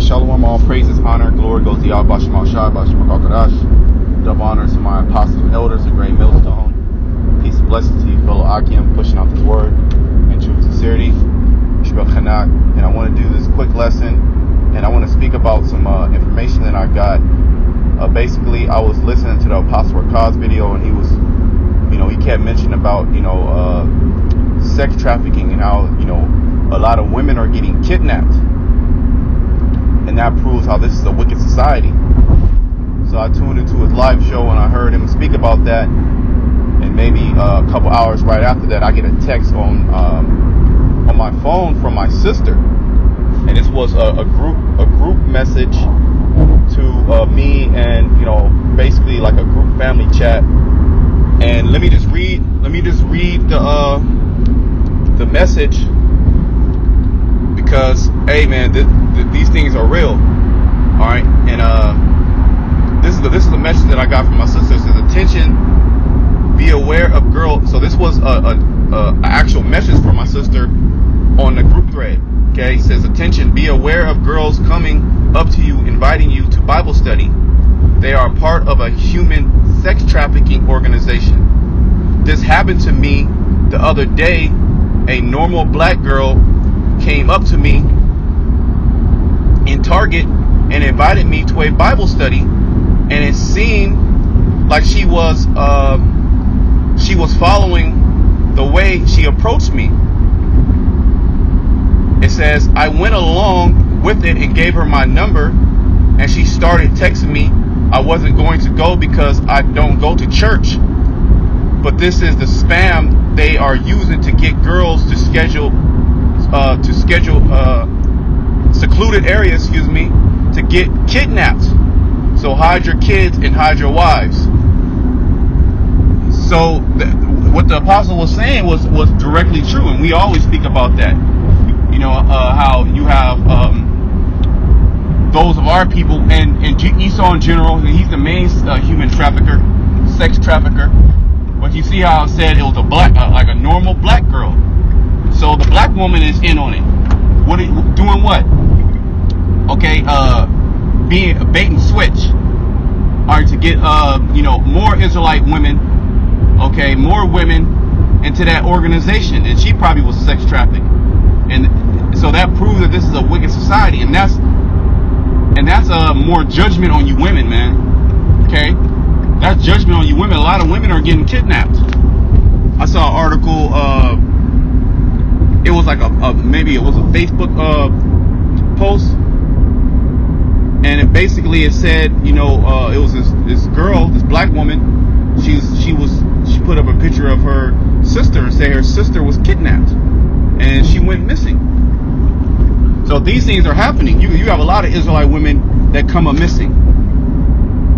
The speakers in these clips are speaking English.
Shalom, all praises, honor, glory goes to Yahweh Bashem Al-Shai, Bashem Al-Qadash. Double honors to my apostles and elders, a great millstone. Peace and blessings to you, fellow Akim, pushing out this word in true sincerity. And I want to do this quick lesson, and I want to speak about some information that I got. Basically, I was listening to the Apostle Rakaz video, and he was, he kept mentioning about, sex trafficking and how, a lot of women are getting kidnapped. And that proves how this is a wicked society. So I tuned into his live show and I heard him speak about that. And maybe a couple hours right after that, I get a text on my phone from my sister. And this was a group message to me, and basically like a group family chat. And let me just read the message, because hey man, these things are real. All right, and this is a message that I got from my sister. It says, attention, be aware of girls. So this was a actual message from my sister on the group thread. Okay, it says, attention, be aware of girls coming up to you, inviting you to Bible study. They are part of a human sex trafficking organization. This happened to me the other day. A normal black girl came up to me in Target and invited me to a Bible study, and it seemed like she was following the way she approached me. It says, I went along with it and gave her my number, and she started texting me. I wasn't going to go because I don't go to church, but this is the spam they are using to get girls to schedule secluded areas, to get kidnapped. So hide your kids and hide your wives. So what the apostle was saying was directly true, and we always speak about that. How you have those of our people, and Esau in general, he's the main human trafficker, sex trafficker. But you see how I said it was like a normal black girl. So the black woman is in on it. Doing what? Okay, being a bait and switch. All right, to get more Israelite women, okay, more women into that organization, and she probably was sex trafficked. And so that proves that this is a wicked society, and that's more judgment on you women, man. Okay, that's judgment on you women. A lot of women are getting kidnapped. I saw an article. It was like maybe it was a Facebook post, and it basically said, it was this girl, this black woman. She put up a picture of her sister and said her sister was kidnapped, and she went missing. So these things are happening. You have a lot of Israelite women that come up missing.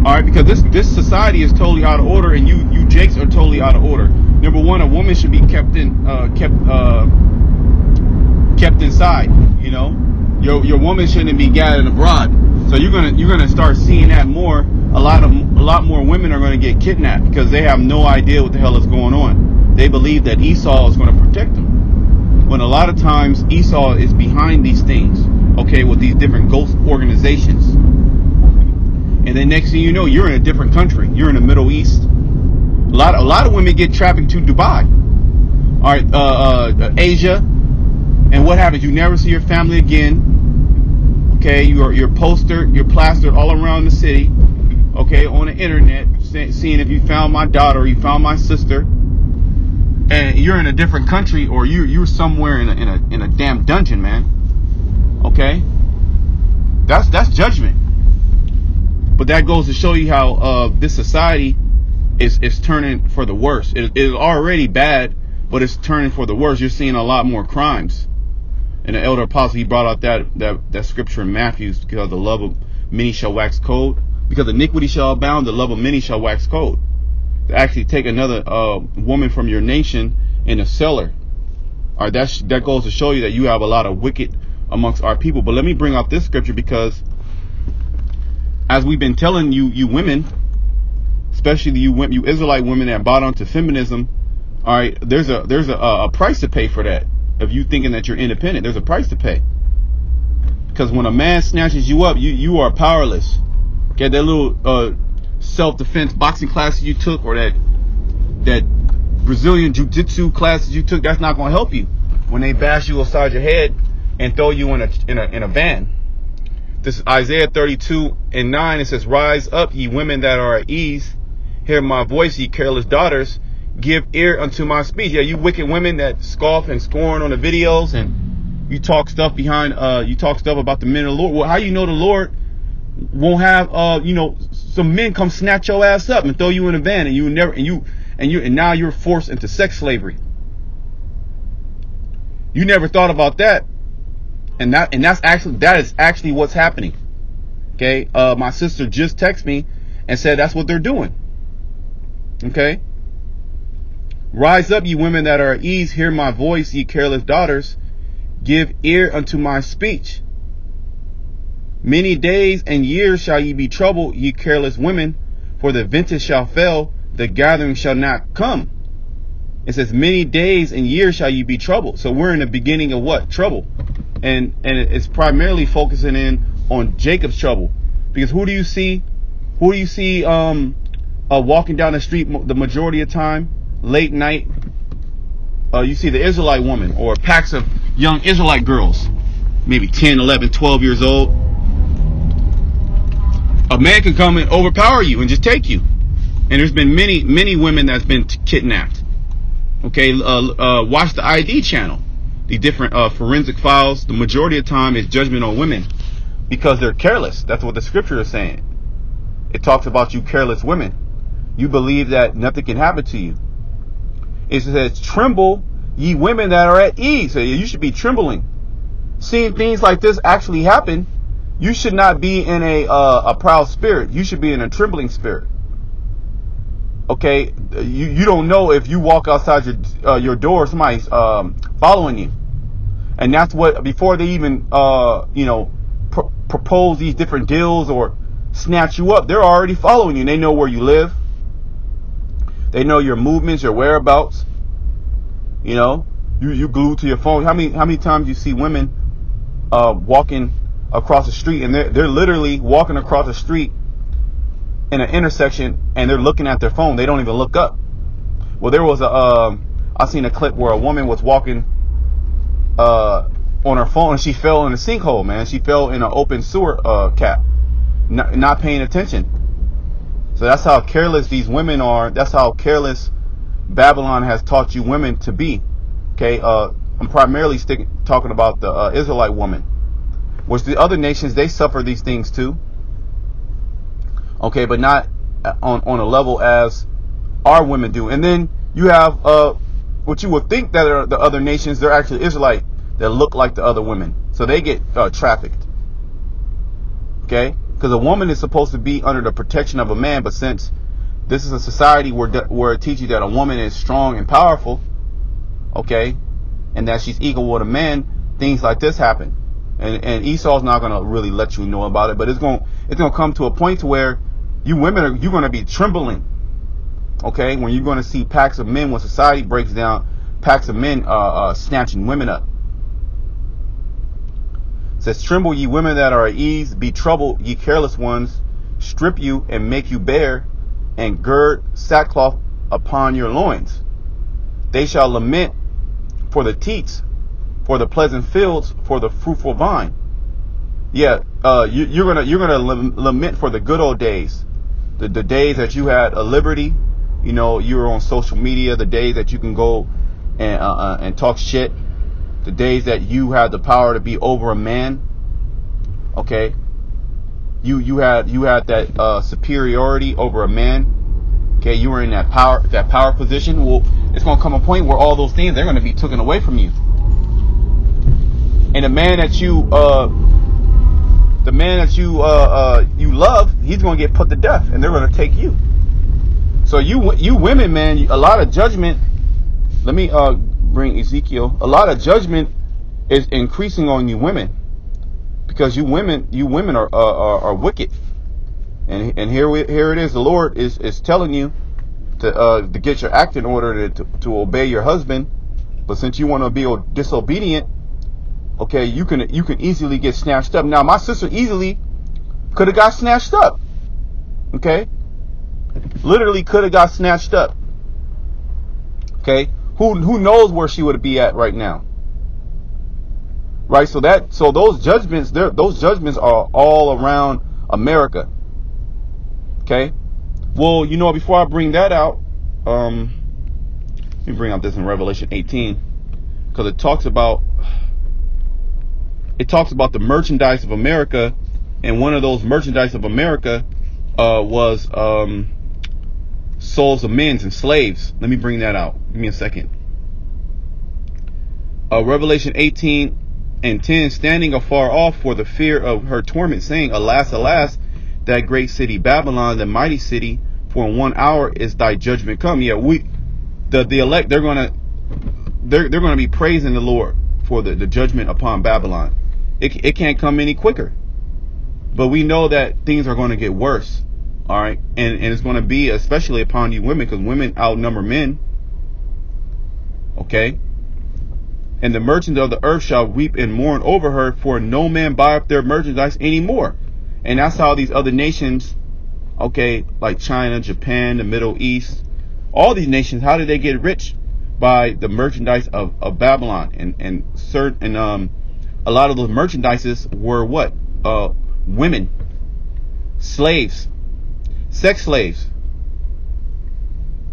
All right, because this society is totally out of order, and you jakes are totally out of order. Number one, a woman should be kept inside. Your woman shouldn't be gathered abroad. So you're gonna start seeing that more. A lot more women are gonna get kidnapped because they have no idea what the hell is going on. They believe that Esau is gonna protect them, when a lot of times Esau is behind these things. Okay, with these different ghost organizations. And then next thing you know, you're in a different country. You're in the Middle East. A lot of women get trafficked to Dubai. All right, Asia. And what happens? You never see your family again. Okay, you're plastered all around the city. Okay, on the internet, seeing if you found my daughter, or you found my sister, and you're in a different country, or you're somewhere in a damn dungeon, man. Okay, that's judgment. But that goes to show you how this society is turning for the worse. It is already bad, but it's turning for the worse. You're seeing a lot more crimes. And the elder apostle, he brought out that scripture in Matthew, because the love of many shall wax cold. Because iniquity shall abound, the love of many shall wax cold. To actually take another woman from your nation and to sell her. All right, that goes to show you that you have a lot of wicked amongst our people. But let me bring out this scripture, because as we've been telling you women, especially you Israelite women that bought onto feminism, all right, there's a price to pay for that. If you thinking that you're independent, there's a price to pay. Because when a man snatches you up, you are powerless. Okay, that little self-defense boxing classes you took, or that Brazilian jiu-jitsu classes you took, that's not going to help you when they bash you upside your head and throw you in a van. This is Isaiah 32:9. It says, "Rise up, ye women that are at ease. Hear my voice, ye careless daughters. Give ear unto my speech." Yeah, you wicked women that scoff and scorn on the videos, and you talk stuff about the men of the Lord. Well, how you know the Lord won't have some men come snatch your ass up and throw you in a van, and now you're forced into sex slavery. You never thought about that. And that is actually what's happening. Okay, my sister just texted me and said that's what they're doing. Okay, rise up, ye women that are at ease, hear my voice, ye careless daughters, give ear unto my speech. Many days and years shall ye be troubled, ye careless women, for the vintage shall fail, the gathering shall not come. It says many days and years shall ye be troubled. So we're in the beginning of what? Trouble. And it's primarily focusing in on Jacob's trouble, because who do you see walking down the street the majority of the time, late night? You see the Israelite woman or packs of young Israelite girls, maybe 10, 11, 12 years old. A man can come and overpower you and just take you. And there's been many women that's been kidnapped. Okay, watch the ID channel. The different forensic files, the majority of the time is judgment on women because they're careless. That's what the scripture is saying. It talks about you careless women. You believe that nothing can happen to you. It says, tremble, ye women that are at ease. So you should be trembling. Seeing things like this actually happen, you should not be in a proud spirit. You should be in a trembling spirit. Okay, you don't know if you walk outside your door, somebody's following you, and that's what, before they even propose these different deals or snatch you up, they're already following you. They know where you live. They know your movements, your whereabouts. You glued to your phone. How many times you see women walking across the street, and they're literally walking across the street in an intersection, and they're looking at their phone. They don't even look up. Well, there was I seen a clip where a woman was walking on her phone, and she fell in a sinkhole, man. She fell in an open sewer cap, not paying attention. So that's how careless these women are. That's how careless Babylon has taught you women to be. Okay, I'm primarily talking about the Israelite woman, which the other nations, they suffer these things too. Okay, but not on a level as our women do. And then you have what you would think that are the other nations. They're actually Israelite that look like the other women, so they get trafficked. Okay, because a woman is supposed to be under the protection of a man, but since this is a society where it teaches you that a woman is strong and powerful, okay, and that she's equal with a man, things like this happen. And Esau's not going to really let you know about it, but it's going to come to a point to where you women you're going to be trembling. Okay, when you're going to see packs of men, when society breaks down, packs of men snatching women up. It says, tremble, ye women that are at ease, be troubled, ye careless ones, strip you and make you bare, and gird sackcloth upon your loins. They shall lament for the teats, for the pleasant fields, for the fruitful vine. Yeah, you're gonna lament for the good old days, the days that you had a liberty. You were on social media, the days that you can go and talk shit, the days that you had the power to be over a man. Okay, you had that superiority over a man. Okay, you were in that power position. Well, it's gonna come a point where all those things, they're gonna be taken away from you. And the man that you love, he's gonna get put to death, and they're gonna take you. So you women, man, a lot of judgment. Let me bring Ezekiel. A lot of judgment is increasing on you women, because you women are wicked. And here it is. The Lord is telling you to get your act in order to obey your husband. But since you want to be disobedient, okay, you can easily get snatched up. Now, my sister easily could have got snatched up. Okay? Literally could have got snatched up. Okay? Who knows where she would be at right now? Right? So those judgments are all around America. Okay? Well, before I bring that out, let me bring out this in Revelation 18, because it talks about the merchandise of America, and one of those merchandise of America was souls of men and slaves. Let me bring that out. Give me a second. Revelation 18:10, standing afar off for the fear of her torment, saying, Alas, alas, that great city Babylon, the mighty city, for in 1 hour is thy judgment come. Yeah, the elect, they're gonna be praising the Lord for the judgment upon Babylon. It can't come any quicker. But we know that things are going to get worse. All right, and it's going to be especially upon you women, because women outnumber men. Okay. And the merchants of the earth shall weep and mourn over her, for no man buy up their merchandise anymore. And that's how these other nations, okay, like China, Japan, the Middle East, all these nations, how did they get rich? By the merchandise of Babylon. And a lot of those merchandises were what? Women, slaves, sex slaves.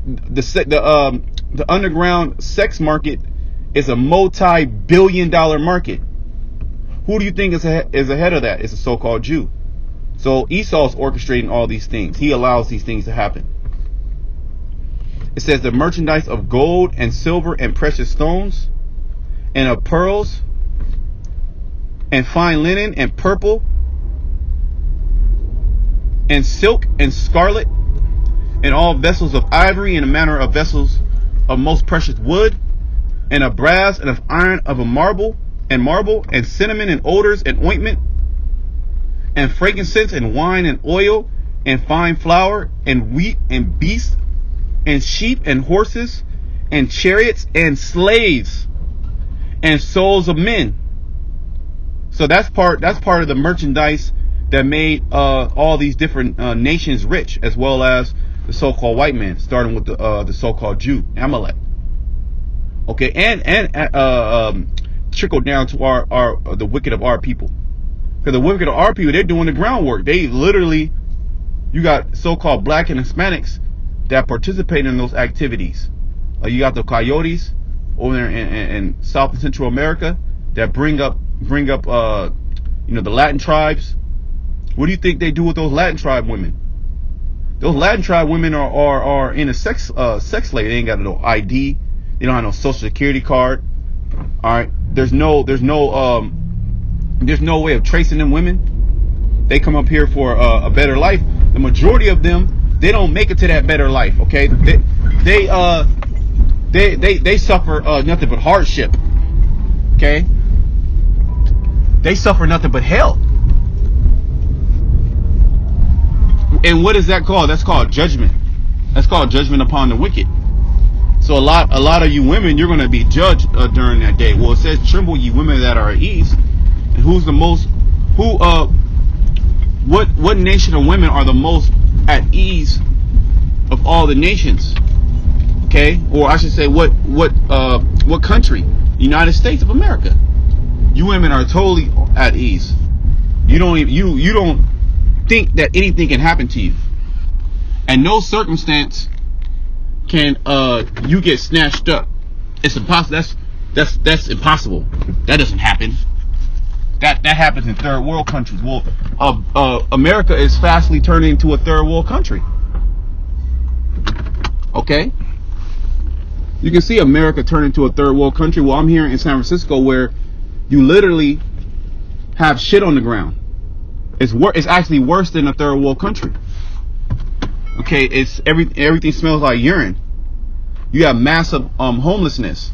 The underground sex market is a multi-billion-dollar market. Who do you think is ahead of that? It's a so-called Jew. So Esau's orchestrating all these things. He allows these things to happen. It says the merchandise of gold and silver and precious stones, and of pearls and fine linen and purple and silk and scarlet, and all vessels of ivory, and a manner of vessels of most precious wood, and of brass, and of iron, of a marble, and cinnamon, and odors, and ointment, and frankincense, and wine, and oil, and fine flour, and wheat, and beasts, and sheep, and horses, and chariots, and slaves, and souls of men. So that's part of the merchandise that made all these different nations rich, as well as the so-called white man, starting with the so-called Jew, Amalek. Okay, and trickle down to the wicked of our people. Because the wicked of our people, they're doing the groundwork. They literally, you got so-called black and Hispanics that participate in those activities. You got the coyotes over there in South and Central America that bring up the Latin tribes. What do you think they do with those Latin tribe women? Those Latin tribe women are in a sex slave. They ain't got no ID. They don't have no social security card. All right. There's no way of tracing them women. They come up here for a better life. The majority of them, they don't make it to that better life. Okay. They suffer nothing but hardship. Okay. They suffer nothing but hell. And what is that called? That's called judgment. That's called judgment upon the wicked. So a lot of you women, you're going to be judged during that day. Well, it says, "Tremble, ye women that are at ease." And who's the most? What nation of women are the most at ease of all the nations? Okay, or I should say, what country? United States of America. You women are totally at ease. You don't think that anything can happen to you, and no circumstance can you get snatched up. It's impossible. That's impossible. That doesn't happen. That happens in third world countries. Well, America is fastly turning into a third world country. Okay, you can see America turn into a third world country. Well, I'm here in San Francisco, where you literally have shit on the ground. It's actually worse than a third world country. Okay, everything smells like urine. You have massive homelessness.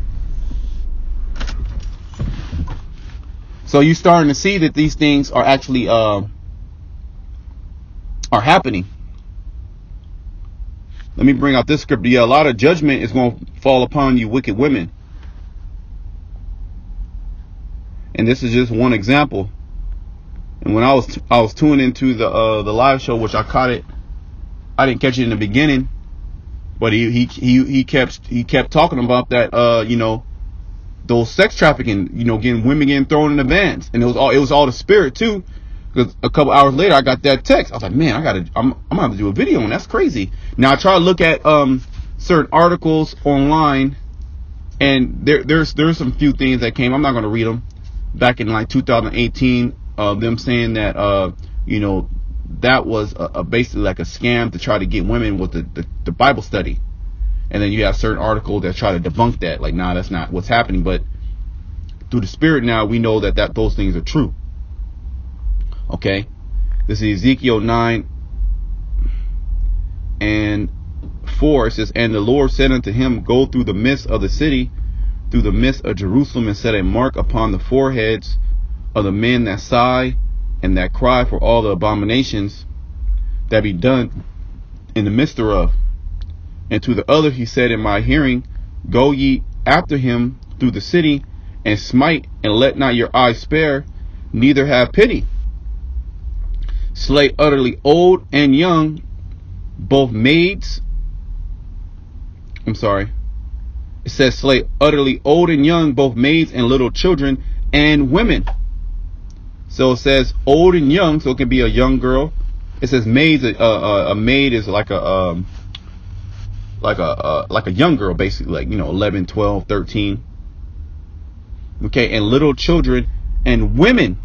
So you're starting to see that these things are actually are happening. Let me bring out this scripture. Yeah, a lot of judgment is going to fall upon you wicked women. And this is just one example. And when I was tuned into the live show, which I caught it, I didn't catch it in the beginning, but he kept talking about that, you know, those sex trafficking, you know, women getting thrown in the vans, and it was all the spirit too. Because a couple hours later, I got that text. I was like, man, I'm gonna have to do a video, and that's crazy. Now I try to look at certain articles online, and there's some few things that came. I'm not gonna read them. Back in like 2018, them saying that you know, that was basically like a scam to try to get women with the Bible study. And then you have certain articles that try to debunk that, like, nah, that's not what's happening. But through the spirit now, we know that those things are true. Okay, this is Ezekiel 9:4. It says, and the Lord said unto him, go through the midst of the city, through the midst of Jerusalem, and set a mark upon the foreheads of the men that sigh and that cry for all the abominations that be done in the midst thereof. And to the other he said in my hearing, go ye after him through the city, and smite, and let not your eyes spare, neither have pity. Slay utterly old and young, both maids. It says slay utterly old and young, both maids and little children and women. So it says old and young, so it can be a young girl. It says maids. A maid is like a young girl, basically, like, you know, 11, 12, 13. Okay, and little children and women.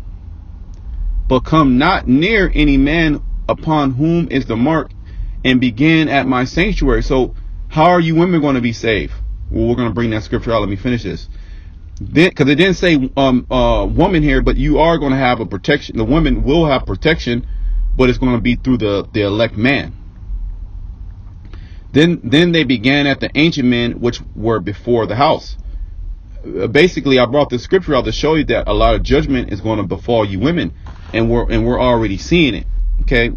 But come not near any man upon whom is the mark, and begin at my sanctuary. So how are you women going to be saved? Well, we're going to bring that scripture out. Let me finish this. Because it didn't say woman here, but you are going to have a protection. The women will have protection, but it's going to be through the elect man. Then they began at the ancient men which were before the house. Basically, I brought this scripture out to show you that a lot of judgment is going to befall you women, and we're already seeing it. Okay,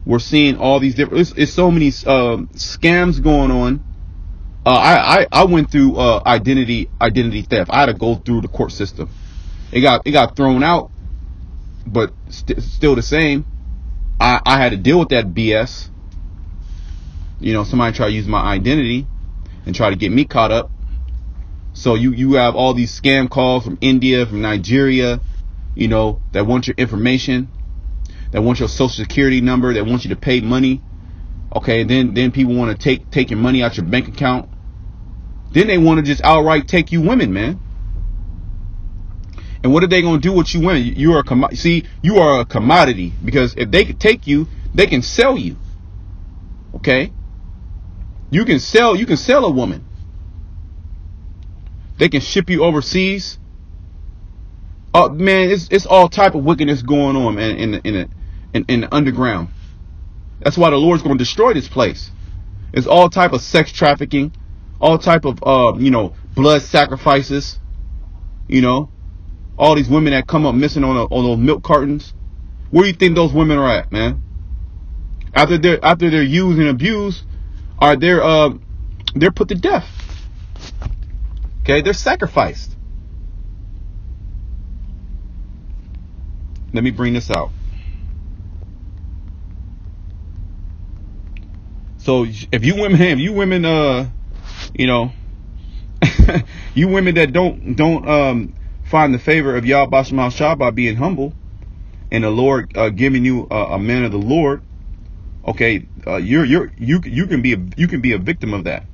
we're seeing all these different. It's so many scams going on. I went through identity theft. I had to go through the court system. It got thrown out, but still the same. I had to deal with that BS. You know, somebody try to use my identity and try to get me caught up. So you have all these scam calls from India, from Nigeria, you know, that want your information, that want your social security number, that want you to pay money. Okay, then people want to take your money out your bank account. Then they want to just outright take you women, man. And what are they going to do with you women? You are you are a commodity, because if they could take you, they can sell you. Okay? You can sell a woman. They can ship you overseas. Oh man, it's all type of wickedness going on, man, in the underground. That's why the Lord's going to destroy this place. It's all type of sex trafficking, all type of you know, blood sacrifices. You know, all these women that come up missing on those milk cartons. Where do you think those women are at, man? After they're used and abused, they're put to death. Okay, they're sacrificed. Let me bring this out. So if you women, you know, you women that don't find the favor of Yahweh B'Shem Shah by being humble, and the Lord giving you a man of the Lord, okay, you can be a victim of that.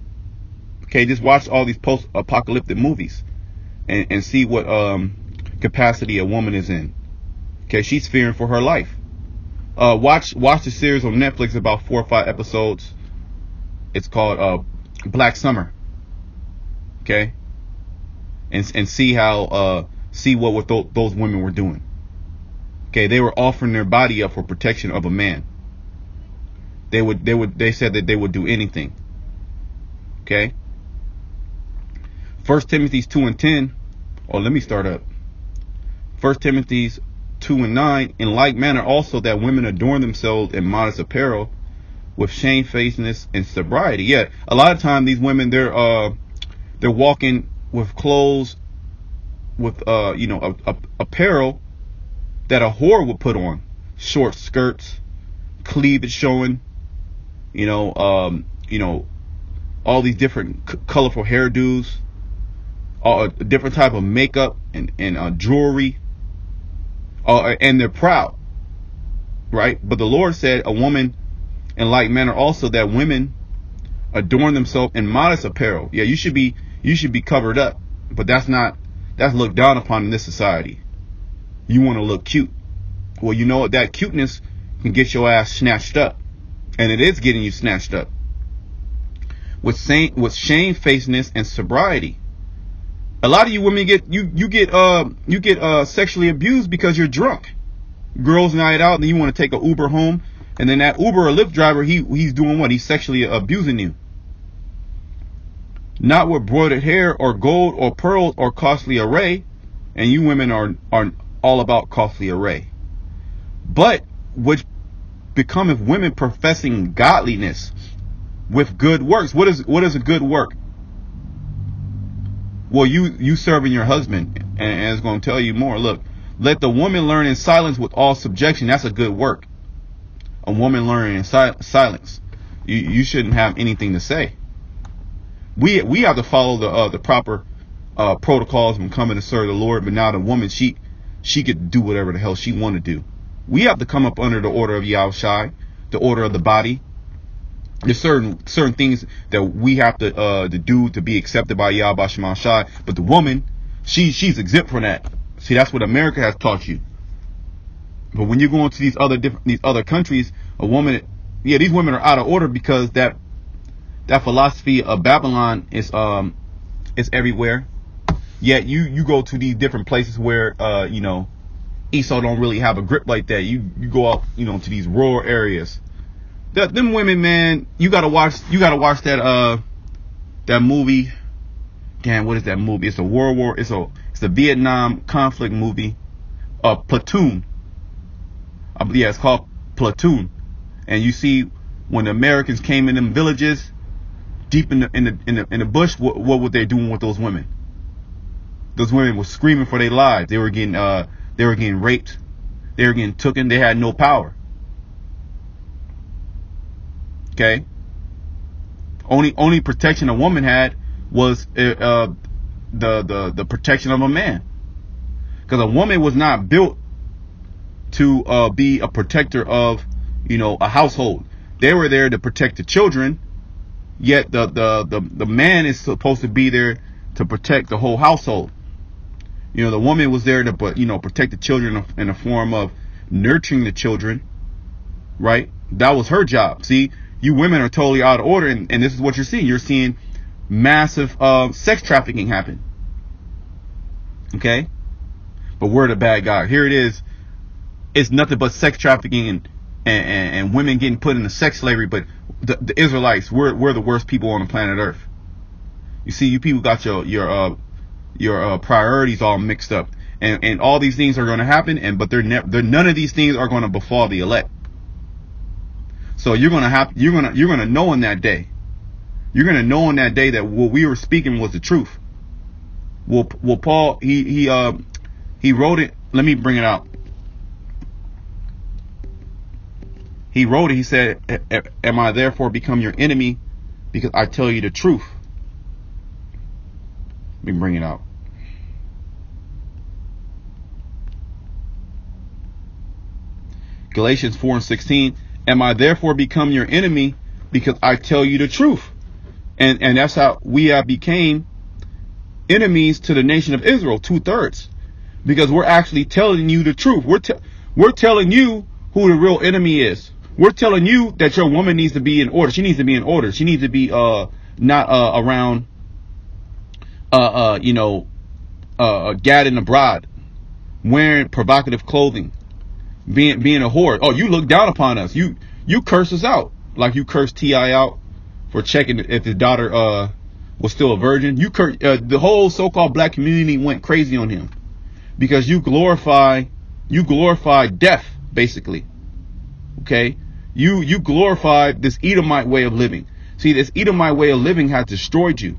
Okay, just watch all these post-apocalyptic movies and see what capacity a woman is in. Okay, she's fearing for her life. Watch the series on Netflix, about 4 or 5 episodes. It's called Black Summer. Okay, and see how what those women were doing. Okay, they were offering their body up for protection of a man. They said that they would do anything. Okay. 1 Timothy 2:10, or let me start up. 1 Timothy 2:9, in like manner also that women adorn themselves in modest apparel, with shamefacedness and sobriety. Yeah, a lot of time these women, they're walking with clothes apparel that a whore would put on, short skirts, cleavage showing, all these different colorful hairdos, a different type of makeup and jewelry, and they're proud, right? But the Lord said, a woman in like manner also, that women adorn themselves in modest apparel. Yeah, you should be covered up, but that's looked down upon in this society. You want to look cute. Well, you know what? That cuteness can get your ass snatched up, and it is getting you snatched up with shamefacedness and sobriety. A lot of you women get sexually abused because you're drunk. Girls night out, and then you want to take an Uber home, and then that Uber or Lyft driver, he's doing what? He's sexually abusing you. Not with broidered hair or gold or pearls or costly array, and you women are all about costly array, but which becometh women professing godliness with good works. What is a good work? Well, you serving your husband, and it's going to tell you more. Look, let the woman learn in silence with all subjection. That's a good work. A woman learning in silence. You shouldn't have anything to say. We have to follow the proper protocols when coming to serve the Lord. But now the woman, she could do whatever the hell she want to do. We have to come up under the order of Yahushai, the order of the body. There's certain things that we have to do to be accepted by Yahweh Shema Shai. But the woman, she's exempt from that. See, that's what America has taught you. But when you go into these other countries, a woman, these women are out of order because that philosophy of Babylon is everywhere. Yet you go to these different places where Esau don't really have a grip like that. You go out to these rural areas. Them women, man, you gotta watch that movie. Damn, what is that movie? It's a Vietnam conflict movie. Platoon. Yeah, it's called Platoon. And you see when the Americans came in them villages, deep in the bush, what were they doing with those women? Those women were screaming for their lives. They were getting raped. They were getting taken. They had no power. Okay. Only protection a woman had was the protection of a man, because a woman was not built to be a protector of a household. They were there to protect the children, yet the man is supposed to be there to protect the whole household. The woman was there to protect the children in the form of nurturing the children, right? That was her job. See, you women are totally out of order, and this is what you're seeing. You're seeing massive sex trafficking happen. Okay? But we're the bad guy. Here it is. It's nothing but sex trafficking and women getting put into sex slavery, but the Israelites, we're the worst people on the planet Earth. You see, you people got your priorities all mixed up, and all these things are going to happen, but none of these things are going to befall the elect. So you're gonna know in that day. You're gonna know in that day that what we were speaking was the truth. Well, Paul he wrote it. Let me bring it out. He wrote it. He said, "Am I therefore become your enemy because I tell you the truth?" Let me bring it out. Galatians 4:16. Am I therefore become your enemy because I tell you the truth? And that's how we have became enemies to the nation of Israel, 2/3, because we're actually telling you the truth. We're telling you who the real enemy is. We're telling you that your woman needs to be in order. She needs to be in order. She needs to be not around Gad and the bride, wearing provocative clothing, being a whore. Oh, you look down upon us. You curse us out like you cursed T.I. out for checking if his daughter was still a virgin. The whole so-called black community went crazy on him because you glorify death, basically. Okay, you glorify this Edomite way of living. See, this Edomite way of living has destroyed you.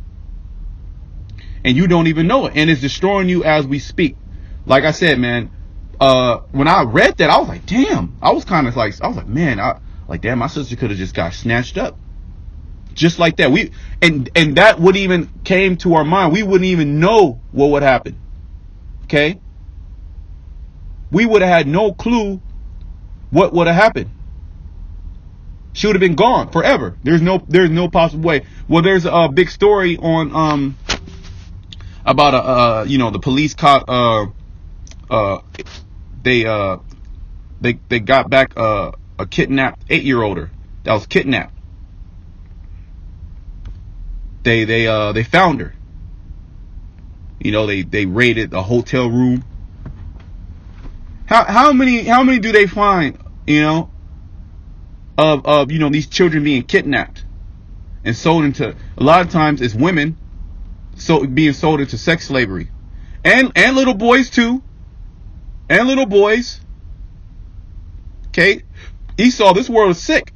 and you don't even know it, and it's destroying you as we speak. Like I said, man, when I read that, I was like, damn. I was like, man, damn, my sister could have just got snatched up, just like that. And that would even came to our mind. We wouldn't even know what would happen. Okay, we would have had no clue what would have happened. She would have been gone forever. There's no possible way. Well, there's a big story on about the police caught they got back a kidnapped 8-year-older that was kidnapped. They found her. They raided the hotel room. How many do they find, of these children being kidnapped and sold into, a lot of times it's women being sold into sex slavery, and little boys too, and little boys. Okay, Esau, this world is sick.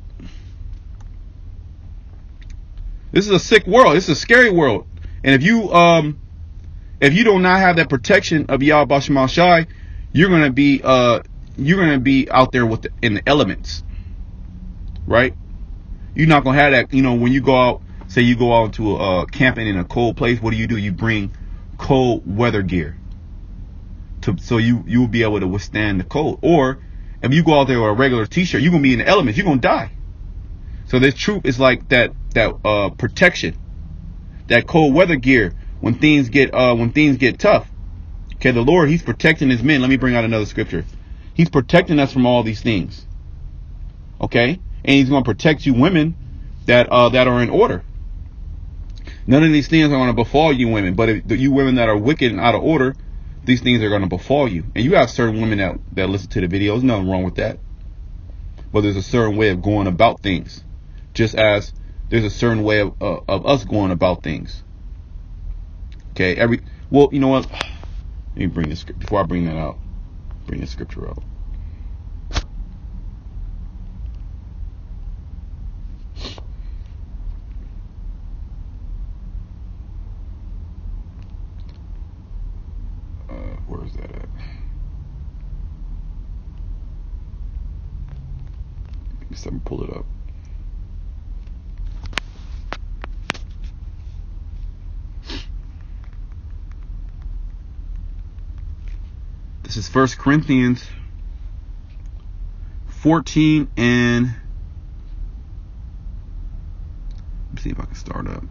This is a sick world. This is a scary world. And if you do not have that protection of Yahweh Shema Shai, you're gonna be out there in the elements, right? You're not gonna have that. When you go out, say you go out to camping in a cold place, what do? You bring cold weather gear so you will be able to withstand the cold. Or if you go out there with a regular t-shirt, you're gonna be in the elements. You're gonna die. So this troop is like that protection, that cold weather gear when things get tough. Okay, the Lord, He's protecting His men. Let me bring out another scripture. He's protecting us from all these things. Okay, and He's going to protect you women that are in order. None of these things are going to befall you women, but if you women that are wicked and out of order, these things are going to befall you. And you have certain women that listen to the videos. Nothing wrong with that. But there's a certain way of going about things, just as there's a certain way of us going about things. Okay, well, you know what? Let me bring this script before I bring that out. Bring this scripture out. Where is that at? Let me pull it up. This is 1 Corinthians 14 and let's see if I can start up.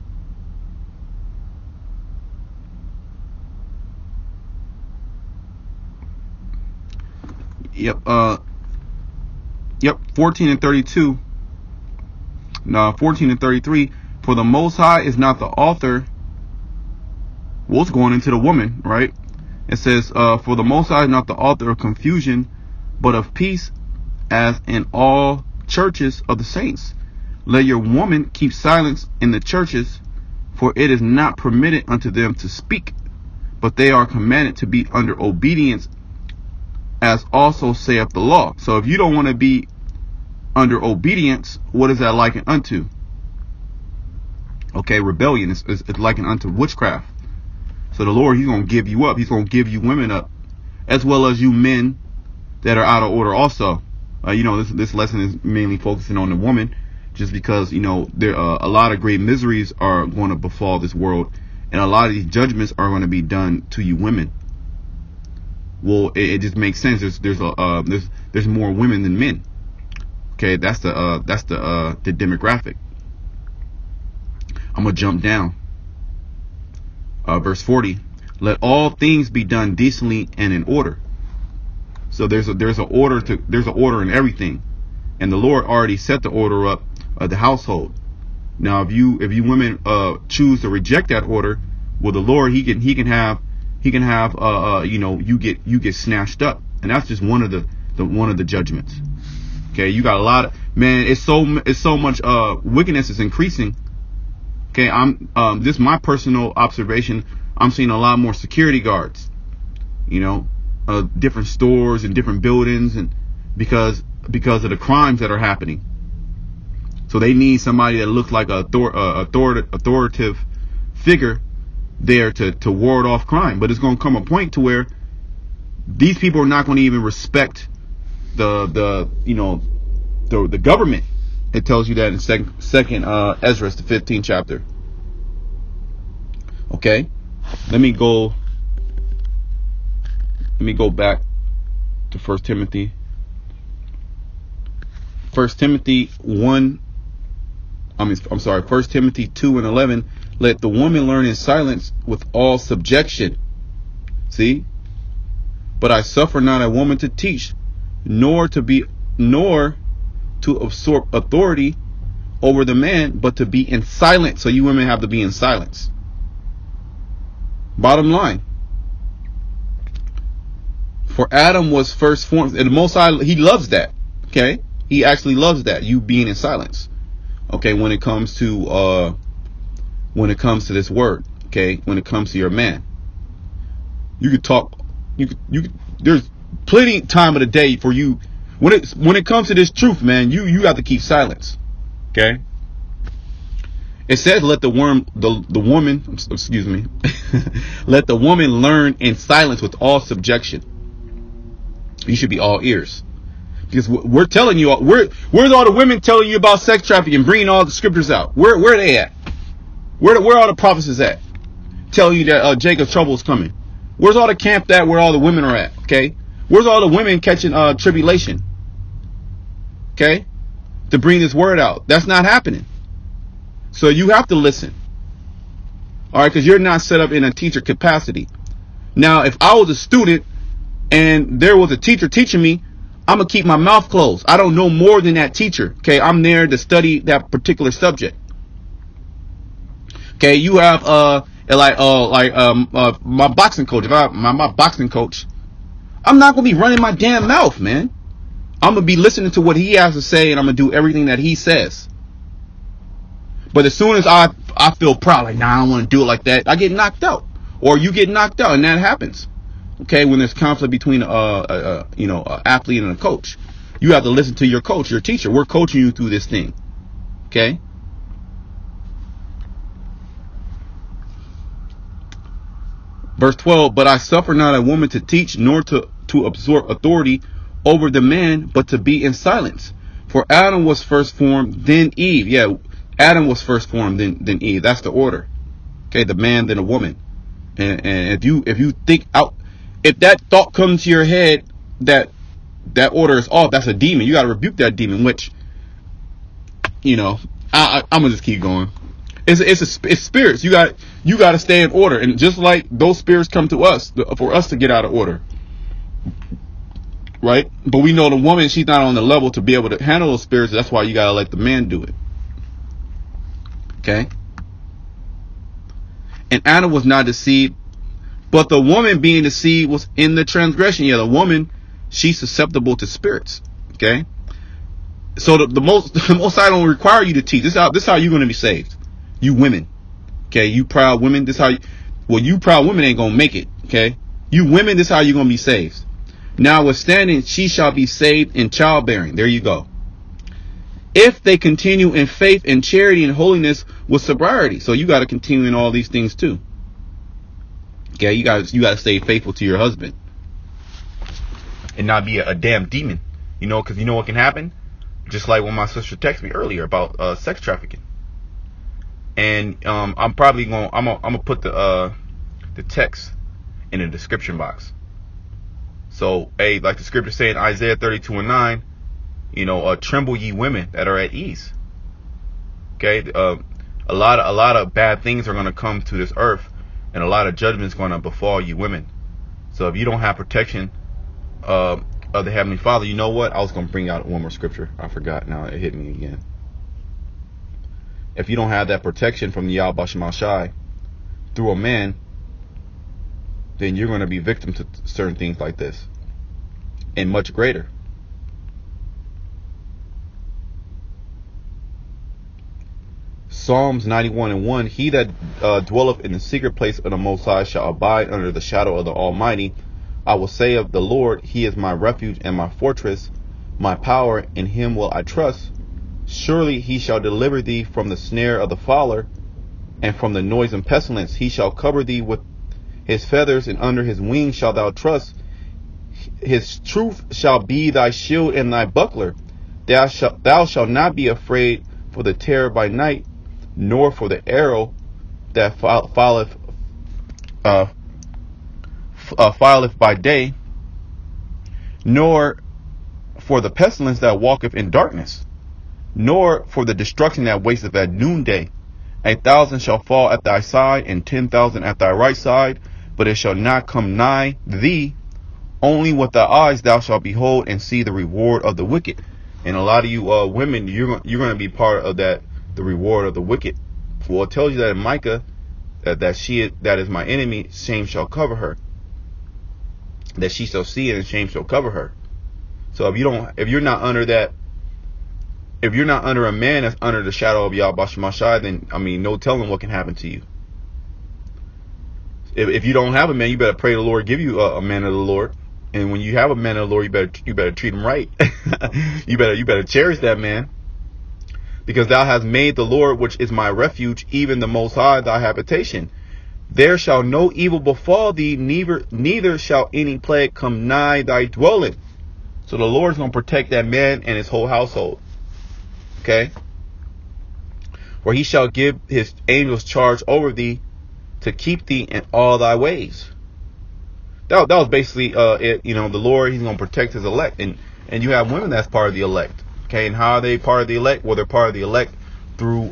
Yep, 14 and 32. No, 14 and 33. For the Most High is not the author. Well, it's going into the woman, right? It says, for the Most High is not the author of confusion, but of peace, as in all churches of the saints. Let your woman keep silence in the churches, for it is not permitted unto them to speak, but they are commanded to be under obedience, as also saith the law. So if you don't want to be under obedience, what is that likened unto? Okay, rebellion is likened unto witchcraft. So the Lord, He's going to give you up. He's going to give you women up, as well as you men that are out of order also. This lesson is mainly focusing on the woman, just because, there a lot of great miseries are going to befall this world, and a lot of these judgments are going to be done to you women. Well, it just makes sense. There's more women than men. Okay, that's the demographic. I'm gonna jump down. Verse 40. Let all things be done decently and in order. So there's an order in everything, and the Lord already set the order up of the household. Now, if you women choose to reject that order, well, the Lord he can have you get snatched up, and that's just one of the judgments. Okay, you got a lot of, man. It's so much wickedness is increasing. Okay, this is my personal observation. I'm seeing a lot more security guards, different stores and different buildings, and because of the crimes that are happening. So they need somebody that looks like a authoritative figure there to ward off crime. But it's going to come a point to where these people are not going to even respect the government. It tells you that in second Ezra, the 15th chapter. Okay, let me go back to 1 Timothy 1 Timothy 2:11. Let the woman learn in silence with all subjection. See? But I suffer not a woman to teach, nor to absorb authority over the man, but to be in silence. So you women have to be in silence. Bottom line. For Adam was first formed, and the Most High, he loves that. Okay? He actually loves that, you being in silence. Okay, when it comes to this word, okay, when it comes to your man. You could talk, there's plenty time of the day for you. When it comes to this truth, man, you got to keep silence. Okay? It says let the woman let the woman learn in silence with all subjection. You should be all ears. Because we're telling you, where's all the women telling you about sex trafficking, bringing all the scriptures out? Where are they at? Where all the prophecies at? Telling you that Jacob's trouble is coming. Where's all the camp at where all the women are at? Okay? Where's all the women catching tribulation? Okay? To bring this word out. That's not happening. So you have to listen. Alright? Because you're not set up in a teacher capacity. Now, if I was a student and there was a teacher teaching me, I'm going to keep my mouth closed. I don't know more than that teacher. Okay, I'm there to study that particular subject. Okay, you have my boxing coach. If my boxing coach, I'm not going to be running my damn mouth, man. I'm going to be listening to what he has to say, and I'm going to do everything that he says. But as soon as I feel proud, like, nah, I don't want to do it like that, I get knocked out. Or you get knocked out, and that happens. Okay, when there's conflict between an athlete and a coach, you have to listen to your coach, your teacher. We're coaching you through this thing. Okay. Verse 12. But I suffer not a woman to teach, nor to absorb authority over the man, but to be in silence. For Adam was first formed, then Eve. Yeah, Adam was first formed, then Eve. That's the order. Okay, the man, then a woman. And if you think out. If that thought comes to your head that order is off, that's a demon. You got to rebuke that demon, which, I'm going to just keep going. It's spirits. You got to stay in order. And just like those spirits come to us for us to get out of order. Right? But we know the woman, she's not on the level to be able to handle those spirits. That's why you got to let the man do it. Okay? And Adam was not deceived, but the woman being deceived was in the transgression. Yeah, the woman, she's susceptible to spirits. Okay? So the most High don't require you to teach. This is how you're going to be saved. You women. Okay? You proud women, you proud women ain't going to make it. Okay? You women, this is how you're going to be saved. Notwithstanding, she shall be saved in childbearing. There you go. If they continue in faith and charity and holiness with sobriety. So you got to continue in all these things too. Okay, you got to stay faithful to your husband and not be a damn demon, because you know what can happen. Just like when my sister texted me earlier about sex trafficking, and I'm probably gonna put the text in the description box. So, hey, like the scripture saying, Isaiah 32:9, tremble ye women that are at ease. Okay, a lot of bad things are gonna come to this earth. And a lot of judgment is going to befall you women. So if you don't have protection of the Heavenly Father, you know what? I was going to bring out one more scripture. I forgot. Now it hit me again. If you don't have that protection from the Yahweh Shema Shai through a man, then you're going to be victim to certain things like this. And much greater. Psalms 91:1. He that dwelleth in the secret place of the Most High shall abide under the shadow of the Almighty. I will say of the Lord, He is my refuge and my fortress, my power, in Him will I trust. Surely He shall deliver thee from the snare of the fowler and from the noise and pestilence. He shall cover thee with his feathers, and under his wings shalt thou trust. His truth shall be thy shield and thy buckler. Thou shalt not be afraid for the terror by night, nor for the arrow that fileth by day, nor for the pestilence that walketh in darkness, nor for the destruction that wasteth at noonday. 1,000 shall fall at thy side, and 10,000 at thy right side, but it shall not come nigh thee. Only with thy eyes thou shalt behold and see the reward of the wicked. And a lot of you women, you're going to be part of that, the reward of the wicked. Well, it tells you that in Micah that is my enemy, shame shall cover her. That she shall see it, and shame shall cover her. So if you're not under a man that's under the shadow of Yahweh Shemashai, then no telling what can happen to you. If you don't have a man, you better pray the Lord give you a man of the Lord. And when you have a man of the Lord, you better treat him right. you better cherish that man, because thou hast made the Lord, which is my refuge, even the Most High, thy habitation. There shall no evil befall thee, neither shall any plague come nigh thy dwelling. So the Lord's going to protect that man and his whole household. Okay? For he shall give his angels charge over thee, to keep thee in all thy ways. That was basically it. The Lord, he's going to protect his elect. And you have women that's part of the elect. Okay? And how are they part of the elect? Well, they're part of the elect through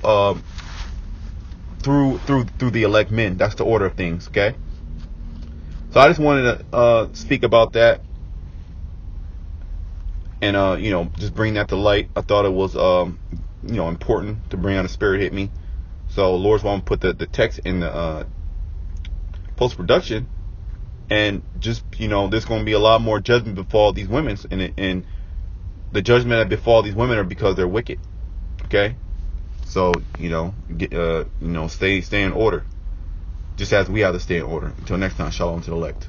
the elect men. That's the order of things. Okay? So I just wanted to speak about that. And just bring that to light. I thought it was important to bring out. The Spirit hit me. So Lord's want to put the text in the post-production, and just there's going to be a lot more judgment befall these women, and the judgment that befall these women are because they're wicked. Okay, so stay in order, just as we have to stay in order. Until next time, shalom to the elect.